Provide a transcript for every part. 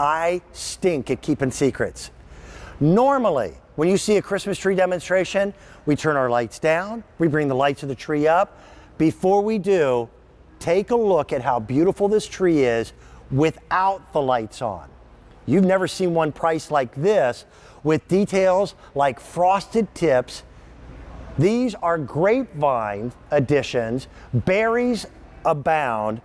I stink at keeping secrets. Normally, when you see a Christmas tree demonstration, we turn our lights down, we bring the lights of the tree up. Before we do, take a look at how beautiful this tree is without the lights on. You've never seen one priced like this with details like frosted tips. These are grapevine additions, berries abound.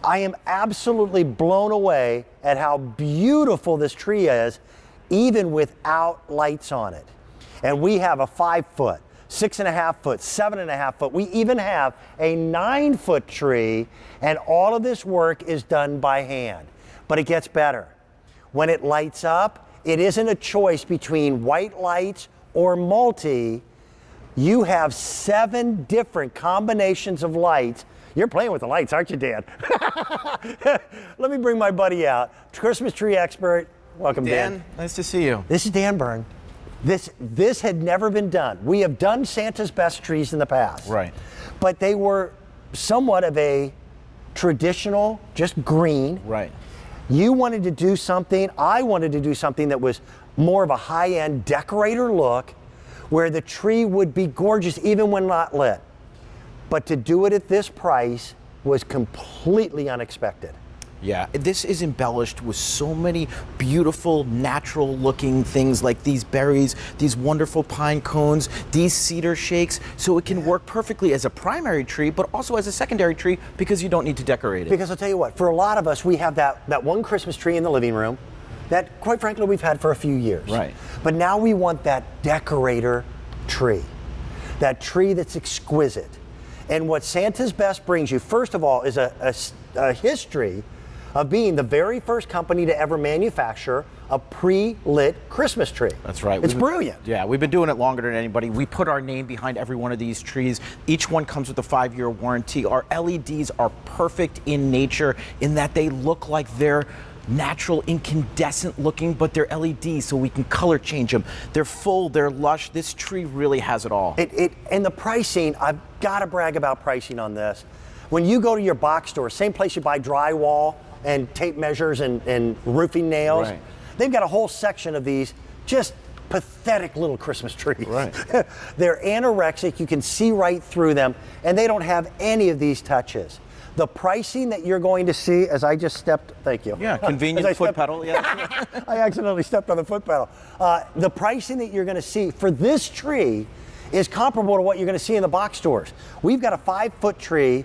I am absolutely blown away at how beautiful this tree is, even without lights on it. And we have a 5-foot, 6.5 foot, 7.5 foot. We even have a 9-foot tree, and all of this work is done by hand. But it gets better. When it lights up, it isn't a choice between white lights or multi. You have 7 different combinations of lights. You're playing with the lights, aren't you, Dan? Let me bring my buddy out, Christmas tree expert. Welcome, Dan. Dan, nice to see you. This is Dan Byrne. This had never been done. We have done Santa's best trees in the past. Right. But they were somewhat of a traditional, just green. Right. You wanted to do something, I wanted to do something that was more of a high-end decorator look, where the tree would be gorgeous even when not lit. But to do it at this price was completely unexpected. Yeah, this is embellished with so many beautiful, natural-looking things like these berries, these wonderful pine cones, these cedar shakes, so it can work perfectly as a primary tree, but also as a secondary tree because you don't need to decorate it. Because I'll tell you what, for a lot of us, we have that one Christmas tree in the living room that, quite frankly, we've had for a few years. Right. But now we want that decorator tree, that tree that's exquisite. And what Santa's Best brings you, first of all, is a history of being the very first company to ever manufacture a pre-lit Christmas tree. That's right. It's brilliant. Yeah, we've been doing it longer than anybody. We put our name behind every one of these trees. Each one comes with a 5-year warranty. Our LEDs are perfect in nature in that they look like they're natural, incandescent looking, but they're LEDs, so we can color change them. They're full, they're lush. This tree really has it all. And the pricing, I've got to brag about pricing on this. When you go to your box store, same place you buy drywall and tape measures and roofing nails, right. They've got a whole section of these just pathetic little Christmas trees. Right. They're anorexic, you can see right through them, and they don't have any of these touches. The pricing that you're going to see, as I just stepped, thank you. Yeah, convenient foot pedal, yeah. I accidentally stepped on the foot pedal. The pricing that you're going to see for this tree is comparable to what you're going to see in the box stores. We've got a 5-foot tree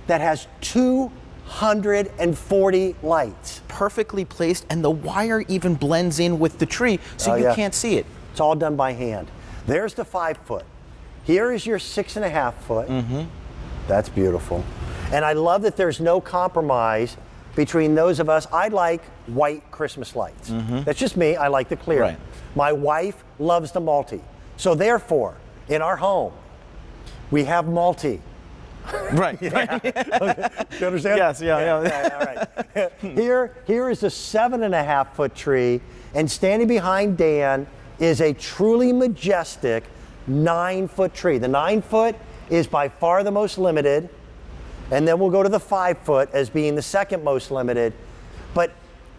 that has 240 lights. Perfectly placed, and the wire even blends in with the tree, so you can't see it. It's all done by hand. There's the 5-foot. Here is your 6.5 foot. Mm-hmm. That's beautiful. And I love that there's no compromise between those of us. I like white Christmas lights. Mm-hmm. That's just me. I like the clear. Right. My wife loves the multi. So therefore, in our home, we have multi. Right. Yeah. Okay. You understand? Yes, yeah. All right. Here is a 7.5 foot tree, and standing behind Dan is a truly majestic 9-foot tree. The 9-foot is by far the most limited. And then we'll go to the 5-foot as being the second most limited. But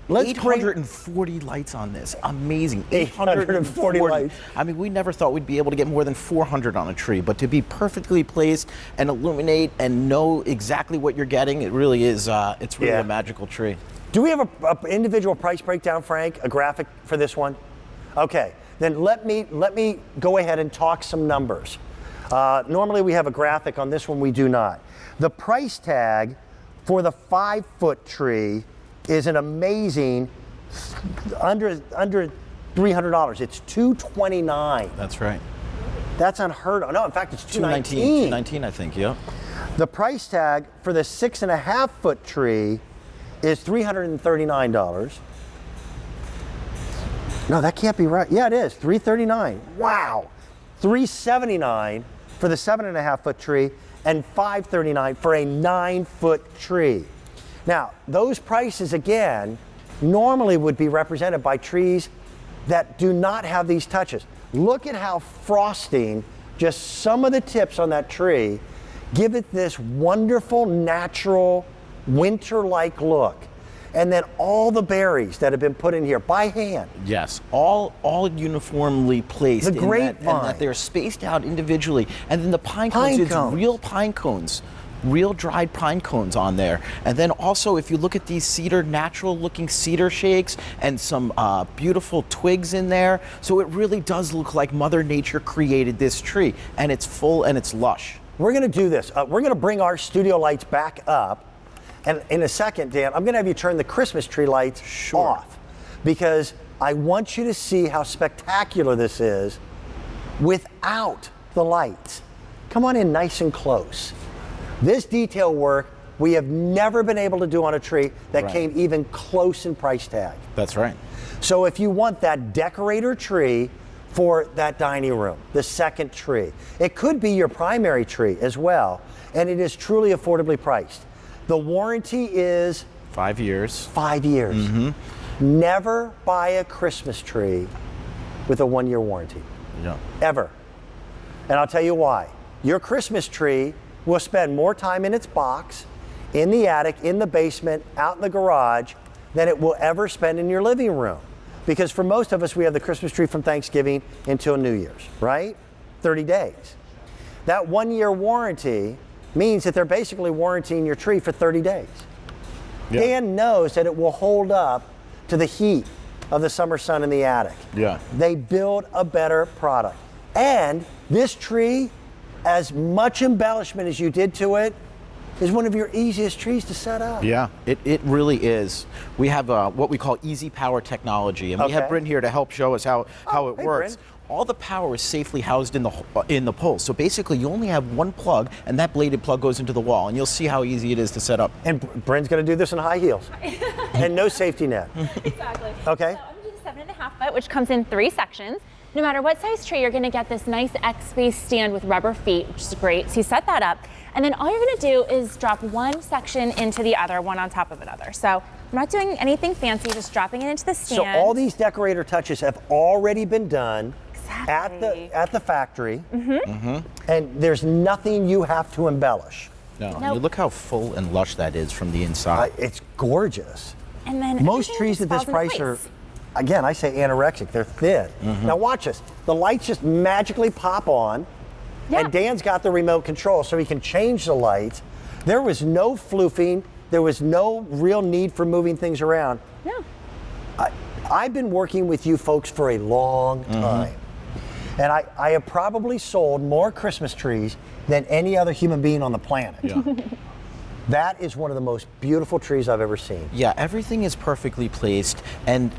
let's 840 lights on this. Amazing. 840 lights. I mean, we never thought we'd be able to get more than 400 on a tree, but to be perfectly placed and illuminate and know exactly what you're getting, it really is, it's really a magical tree. Do we have an individual price breakdown, Frank? A graphic for this one? Okay, then let me go ahead and talk some numbers. Normally we have a graphic. On this one we do not. The price tag for the 5-foot tree is an amazing under $300. It's $229. That's right. That's unheard of. No, in fact, it's $219. $219, I think, yeah. The price tag for the 6.5 foot tree is $339. No, that can't be right. Yeah, it is. $339. Wow. $379 for the 7.5 foot tree, and $539 for a 9-foot tree. Now, those prices, again, normally would be represented by trees that do not have these touches. Look at how frosting, just some of the tips on that tree, give it this wonderful, natural, winter-like look. And then all the berries that have been put in here by hand. Yes, all uniformly placed. The in that, grapevine. and that they're spaced out individually. And then the pine cones, Pine it's cones. real pine cones. Real dried pine cones on there. And then also, if you look at these cedar, natural looking cedar shakes and some beautiful twigs in there. So it really does look like Mother Nature created this tree, and it's full and it's lush. We're gonna do this. We're gonna bring our studio lights back up. And in a second, Dan, I'm gonna have you turn the Christmas tree lights off, because I want you to see how spectacular this is without the lights. Come on in nice and close. This detail work we have never been able to do on a tree that Right. came even close in price tag. That's right. So if you want that decorator tree for that dining room, the second tree, it could be your primary tree as well, and it is truly affordably priced. The warranty is 5 years. 5 years. Never buy a Christmas tree with a 1-year warranty, Yeah. ever. And I'll tell you why. Your Christmas tree will spend more time in its box, in the attic, in the basement, out in the garage, than it will ever spend in your living room. Because for most of us, we have the Christmas tree from Thanksgiving until New Year's, right? 30 days. That 1-year warranty means that they're basically warranting your tree for 30 days. Yeah. Dan knows that it will hold up to the heat of the summer sun in the attic. Yeah. They build a better product. And this tree, as much embellishment as you did to it, is one of your easiest trees to set up. Yeah, it really is. We have what we call easy power technology, and we have Okay. Bryn here to help show us how it hey, works. Bryn. All the power is safely housed in the pole. So basically, you only have one plug, and that bladed plug goes into the wall, and you'll see how easy it is to set up. And Bryn's gonna do this in high heels. And no safety net. Exactly. Okay. So I'm gonna do the 7.5 foot, which comes in 3 sections. No matter what size tree, you're gonna get this nice X-Space stand with rubber feet, which is great. So you set that up, and then all you're gonna do is drop one section into the other, one on top of another. So I'm not doing anything fancy, just dropping it into the stand. So all these decorator touches have already been done Exactly. at the factory. And there's nothing you have to embellish. No, Nope. you look how full and lush that is from the inside. It's gorgeous. And then Most everything trees just at this falls into price are, place. again, I say anorexic. They're thin. Now watch this. The lights just magically pop on, Yeah. and Dan's got the remote control so he can change the lights. There was no floofing. There was no real need for moving things around. No. I've been working with you folks for a long time. And I have probably sold more Christmas trees than any other human being on the planet. Yeah. That is one of the most beautiful trees I've ever seen. Yeah, everything is perfectly placed, and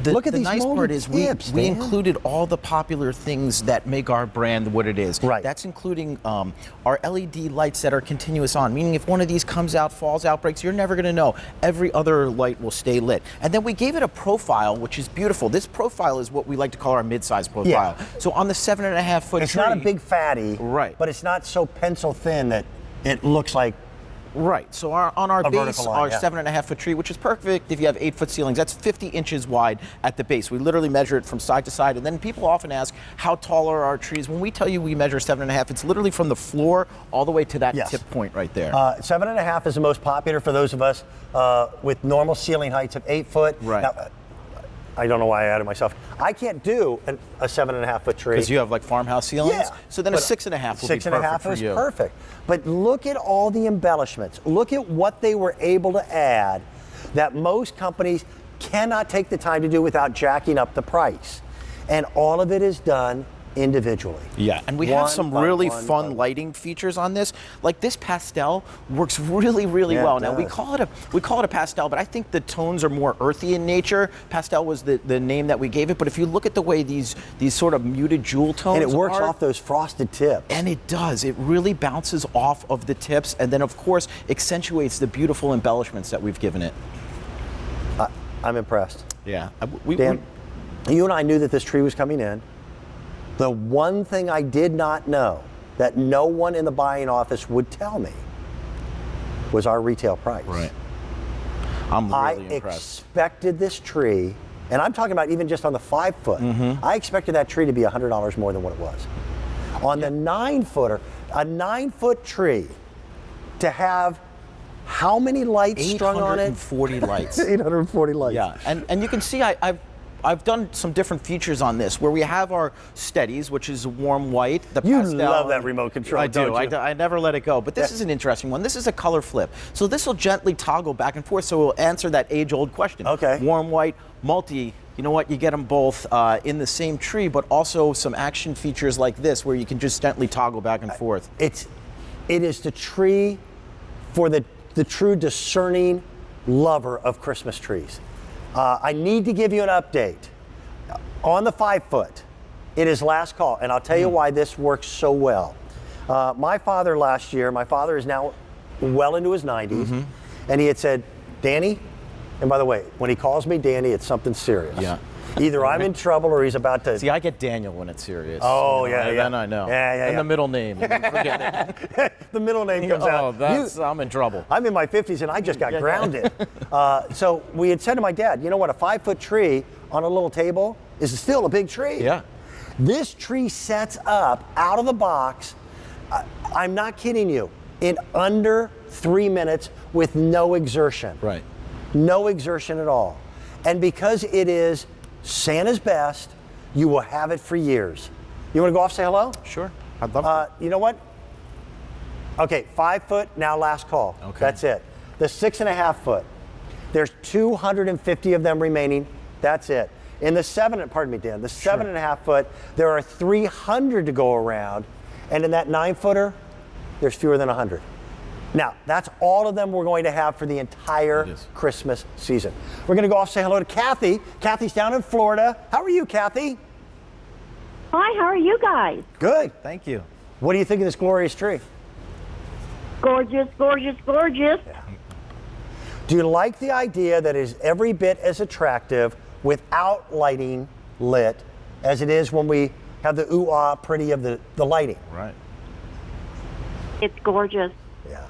the, Look at the these nice molded part is tips, we Dan. included all the popular things that make our brand what it is. Right. That's including our LED lights that are continuous on, meaning if one of these comes out, falls out, breaks, you're never going to know. Every other light will stay lit. And then we gave it a profile, which is beautiful. This profile is what we like to call our mid-size profile. Yeah. So on the 7.5 foot It's tree, not a big fatty, Right. but it's not so pencil thin that it looks like. Right. So on our A base, vertical line, our yeah. 7.5 foot tree, which is perfect if you have 8 foot ceilings, that's 50 inches wide at the base. We literally measure it from side to side. And then people often ask, how tall are our trees? When we tell you we measure 7.5, it's literally from the floor all the way to that Yes. tip point right there. 7.5 is the most popular for those of us with normal ceiling heights of 8 foot. Right. Now, I don't know why I added myself. I can't do a 7.5 foot tree. Because you have like farmhouse ceilings. Yeah, So then a but 6.5 will be 6.5 perfect for is you. perfect. But look at all the embellishments. Look at what they were able to add that most companies cannot take the time to do without jacking up the price. And all of it is done individually. Yeah, and we One have some by really one fun by- lighting features on this. Like this pastel works really, really Yeah, well. it Now we does. call it a pastel, but I think the tones are more earthy in nature. Pastel was the name that we gave it, but if you look at the way these sort of muted jewel tones And it works are, off those frosted tips. and it does. It really bounces off of the tips, and then of course accentuates the beautiful embellishments that we've given it. I'm impressed. Yeah, Dan, you and I knew that this tree was coming in. The one thing I did not know that no one in the buying office would tell me was our retail price. right. I'm I really impressed. expected this tree, and I'm talking about even just on the 5 foot, I expected that tree to be $100 more than what it was. On the 9 footer, a 9 foot tree to have how many lights strung on it? 840 lights. 840 lights. Yeah, and you can see I've done some different features on this where we have our steadies, which is warm white. The You pastel, love that remote control, I do. don't you? I never let it go. But this is an interesting one. This is a color flip. So this will gently toggle back and forth. So it will answer that age-old question. Okay. Warm white, multi. You know what? You get them both in the same tree, but also some action features like this where you can just gently toggle back and forth. It is the tree for the true discerning lover of Christmas trees. I need to give you an update. On the 5-foot, it is last call, and I'll tell you why this works so well. My father last year, my father is now well into his 90s, and he had said, Danny, and by the way, when he calls me Danny, it's something serious. Yeah. Either I'm in trouble or he's about to. See, I get Daniel when it's serious. Oh, you know, yeah, and yeah. then I know. Yeah. And the middle name, forget it. The middle name comes out. I'm in trouble. I'm in my 50s and I just got grounded. So we had said to my dad, you know what, a 5-foot tree on a little table is still a big tree. Yeah. This tree sets up out of the box, I'm not kidding you, in under 3 minutes with no exertion. Right. No exertion at all. And because it is Santa's best, you will have it for years. You want to go off, say hello? Sure. I'd love to. You know what? Okay, 5-foot, now last call. Okay. That's it. The 6.5-foot, there's 250 of them remaining. That's it. In the 7.5-foot, there are 300 to go around. And in that 9-footer, there's fewer than 100. Now, that's all of them we're going to have for the entire Christmas season. We're going to go off, say hello to Kathy. Kathy's down in Florida. How are you, Kathy? Hi, how are you guys? Good. Thank you. What do you think of this glorious tree? Gorgeous, gorgeous, gorgeous. Do you like the idea that it is every bit as attractive without lighting lit as it is when we have the ooh-ah pretty of the lighting? Right. It's gorgeous. Yeah.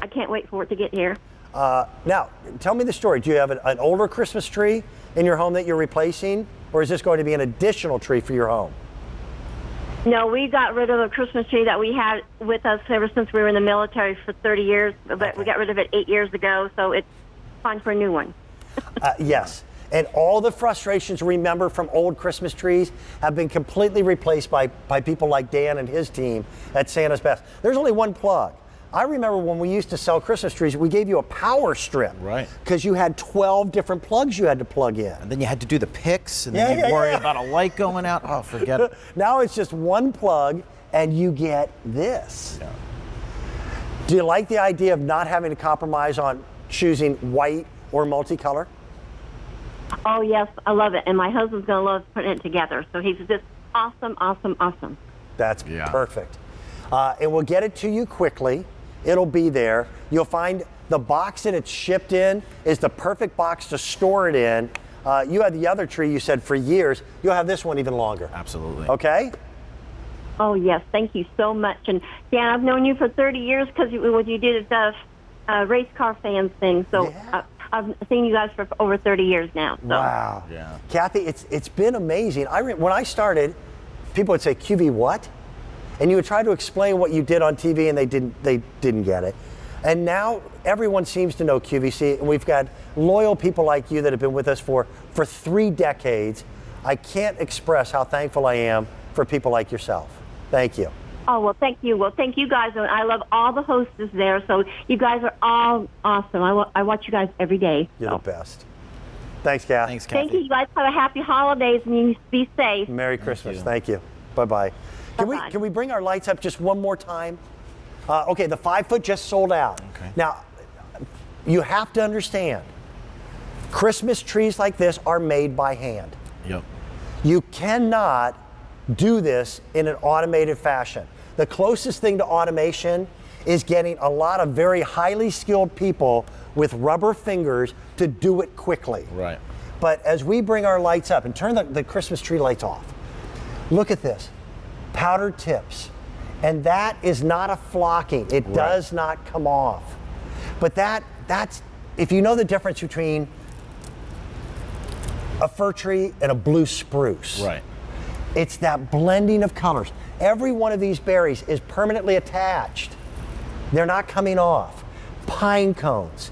I can't wait for it to get here. Now, tell me the story. Do you have an older Christmas tree in your home that you're replacing, or is this going to be an additional tree for your home? No, we got rid of a Christmas tree that we had with us ever since we were in the military for 30 years, but we got rid of it 8 years ago, so it's time for a new one. Yes. And all the frustrations, remember, from old Christmas trees have been completely replaced by people like Dan and his team at Santa's Best. There's only one plug. I remember when we used to sell Christmas trees, we gave you a power strip. Right. Because you had 12 different plugs you had to plug in. And then you had to do the picks, and then you'd worry about a light going out. Oh, forget it. Now it's just one plug, and you get this. Yeah. Do you like the idea of not having to compromise on choosing white or multicolor? Oh, yes, I love it. And my husband's going to love putting it together. So he's just awesome, awesome, awesome. That's perfect. And we'll get it to you quickly. It'll be there. You'll find the box that it's shipped in is the perfect box to store it in. You had the other tree you said for years. You'll have this one even longer. Absolutely. Okay? Oh, yes, thank you so much. And, Dan, I've known you for 30 years because what you did is the race car fans thing. So I've seen you guys for over 30 years now. So. Wow. Yeah. Kathy, it's been amazing. When I started, people would say, QV what? And you would try to explain what you did on TV, and they didn't get it. And now everyone seems to know QVC, and we've got loyal people like you that have been with us for 3 decades. I can't express how thankful I am for people like yourself. Thank you. Oh, well, thank you. Well, thank you guys. And I love all the hostess there. So you guys are all awesome. I watch you guys every day. You're the best. Thanks, Kath. Thanks, Kathy. Thank you. You guys have a happy holidays, and you be safe. Merry Christmas. Thank you. Bye-bye. Bye-bye. Can we bring our lights up just one more time? Okay, the 5-foot just sold out. Okay. Now, you have to understand, Christmas trees like this are made by hand. Yep. You cannot do this in an automated fashion. The closest thing to automation is getting a lot of very highly skilled people with rubber fingers to do it quickly. Right. But as we bring our lights up and turn the Christmas tree lights off, look at this. Powdered tips. And that is not a flocking. It does not come off. But that's, if you know the difference between a fir tree and a blue spruce. Right. It's that blending of colors. Every one of these berries is permanently attached. They're not coming off. pine cones,